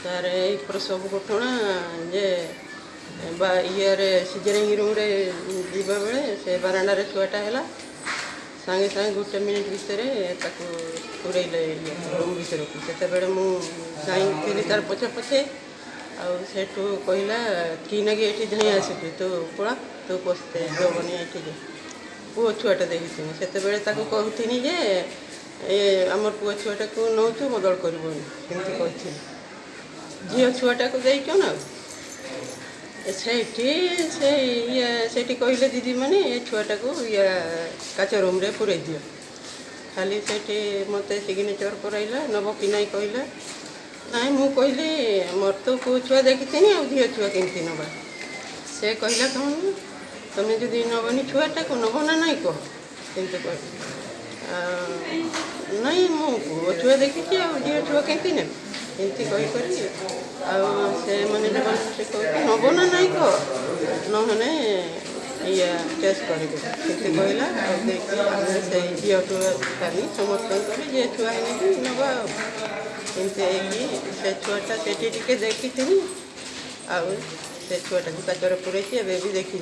तार प्रसव घटना जे इे सिजरिंग रूम्रे जीवा बेले से बारांडार छुआटा है सागे सागे गोटे मिनिट भितर पूरेले रूम भर को से मुझे तार पछे पछे आठू कहला कि नागे ये धाई आसु तो पड़ा तो पस्ते जबनी ये पुओ छुआटा देखी से कहती जे आमर पुओ छुआटा को नौ बदल कर झी छुआटा को देख ना से कहले दीदी मैंने ये छुआटा को काच रूम रे पूरे दियो खाली से मत सिग्नेचर कराइला नब कि ना कहला ना मु कहली मोर तो पुओ छुआ देखी आ झी छुआ केमती नवा से कहला कौन तुम्हें जो नबनी छुआटा को नब ना ना कह केमती कह नहीं मु पुओ छुआ देखी झी छुआ केमती ने एमती से मैंने से नब ना ना कह नहे ये टेस्ट करेंगे कहला देखिए से झीटू खाली समस्त जी छुआ है नवा एमती से छुआटा से देखी से छुआटा काचर पूरे भी देखी